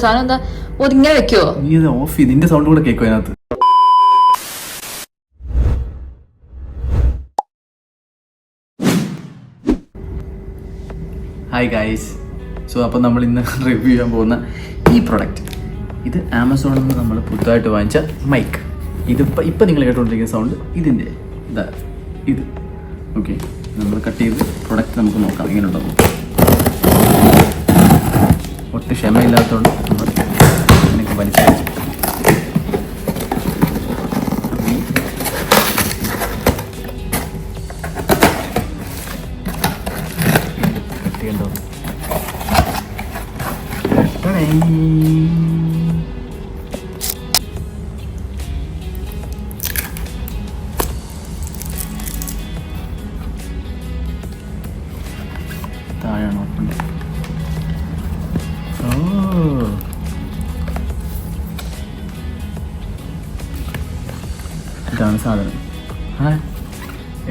സാധനം എന്താ ഒതിങ്ങനെ വെക്കോ? നീ ഇത് ഓഫ് ചെയ്ത് നിന്റെ സൗണ്ട് കൂടെ കേൾക്കും അതിനകത്ത്. Hi guys. സോ അപ്പോൾ നമ്മൾ ഇന്ന് റിവ്യൂ ചെയ്യാൻ പോകുന്ന ഈ പ്രൊഡക്റ്റ്, ഇത് ആമസോണിൽ നിന്ന് നമ്മൾ പുതുതായിട്ട് വാങ്ങിച്ച മൈക്ക്. ഇതിപ്പോൾ നിങ്ങൾ കേട്ടുകൊണ്ടിരിക്കുന്ന സൗണ്ട് ഇതിൻ്റെ ഇതാ ഇത്. ഓക്കെ, നമ്മൾ കട്ട് ചെയ്ത് പ്രൊഡക്റ്റ് നമുക്ക് നോക്കാം എങ്ങനെയുണ്ടാവും. ഒട്ടും ക്ഷമയില്ലാത്തതുകൊണ്ട് നമ്മൾ എനിക്ക് വലിച്ചു വെച്ചു. കട്ട് ചെയ്യണ്ടോ? താഴെയാണ് ഓപ്പൺ. ഇതാണ് സാധനം.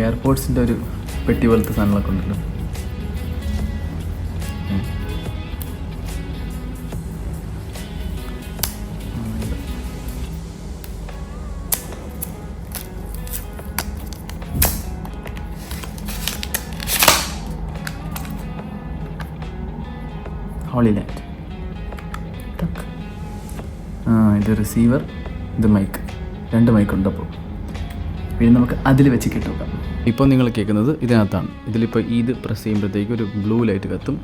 എയർപോർട്ട്സിൻ്റെ ഒരു പെട്ടി പോലത്തെ സാധനങ്ങളൊക്കെ ഉണ്ടല്ലോ. ഹോളിലാൻഡ്. ഇത് റിസീവർ, ഇത് മൈക്ക്, 2 മൈക്കുണ്ട്. അപ്പോൾ പിന്നെ നമുക്ക് അതിൽ വെച്ച് കേട്ടുനോക്കാം. ഇപ്പോൾ നിങ്ങൾ കേൾക്കുന്നത് ഇതിനകത്താണ്. ഇതിലിപ്പോൾ ഇത് പ്രസ് ചെയ്യുമ്പോഴത്തേക്ക് ഒരു ബ്ലൂ ലൈറ്റ് കത്തും.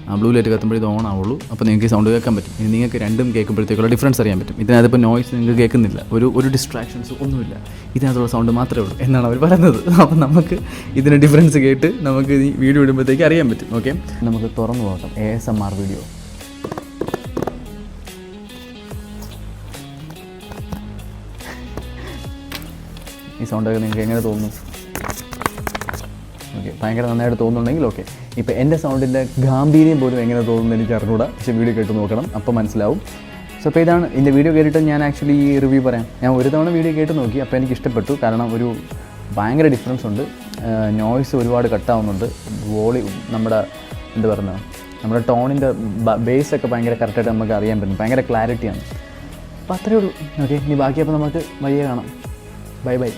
ആ ബ്ലൂ ലൈറ്റ് കത്തുമ്പോൾ ഇത് ഓൺ ആവുള്ളൂ. അപ്പോൾ നിങ്ങൾക്ക് സൗണ്ട് കേൾക്കാൻ പറ്റും. ഇനി നിങ്ങൾക്ക് രണ്ടും കേൾക്കുമ്പോഴത്തേക്കുള്ള ഡിഫറൻസ് അറിയാൻ പറ്റും. ഇതിനകത്തിപ്പോൾ നോയ്സ് നിങ്ങൾക്ക് കേൾക്കുന്നില്ല, ഒരു ഡിസ്ട്രാക്ഷൻസ് ഒന്നുമില്ല, ഇതിനകത്തുള്ള സൗണ്ട് മാത്രമേ ഉള്ളൂ എന്നാണ് അവർ പറയുന്നത്. അപ്പോൾ നമുക്ക് ഇതിന് ഡിഫറൻസ് കേട്ട് നമുക്ക് ഈ വീഡിയോ ഇടുമ്പോഴത്തേക്ക് അറിയാൻ പറ്റും. ഓക്കെ, നമുക്ക് തുറന്നു നോക്കാം ASMR വീഡിയോ. ഈ സൗണ്ടൊക്കെ നിങ്ങൾക്ക് എങ്ങനെ തോന്നുന്നു? ഓക്കെ, ഭയങ്കര നന്നായിട്ട് തോന്നുന്നുണ്ടെങ്കിൽ ഓക്കെ. ഇപ്പോൾ എൻ്റെ സൗണ്ടിൻ്റെ ഗാംഭീര്യം പോലും എങ്ങനെ തോന്നുന്നു എനിക്ക് അറിഞ്ഞൂടാ, പക്ഷേ വീഡിയോ കേട്ട് നോക്കണം, അപ്പോൾ മനസ്സിലാവും. സോ അപ്പോൾ ഇതാണ് ഇതിൻ്റെ വീഡിയോ കേട്ടിട്ട് ഞാൻ ആക്ച്വലി ഈ റിവ്യൂ പറയാം. ഞാൻ ഒരു തവണ വീഡിയോ കേട്ട് നോക്കി, അപ്പോൾ എനിക്ക് ഇഷ്ടപ്പെട്ടു. കാരണം ഒരു ഭയങ്കര ഡിഫറൻസ് ഉണ്ട്. നോയ്സ് ഒരുപാട് കട്ടാവുന്നുണ്ട്. നമ്മുടെ എന്താ പറയുക, നമ്മുടെ ടോണിൻ്റെ ബേസൊക്കെ ഭയങ്കര കറക്റ്റായിട്ട് നമുക്ക് അറിയാൻ പറ്റും. ഭയങ്കര ക്ലാരിറ്റിയാണ്. അപ്പോൾ അത്രയേ ഉള്ളൂ. ഓക്കെ, ഇനി ബാക്കി അപ്പോൾ നമുക്ക് വഴിയെ കാണാം. Bye bye.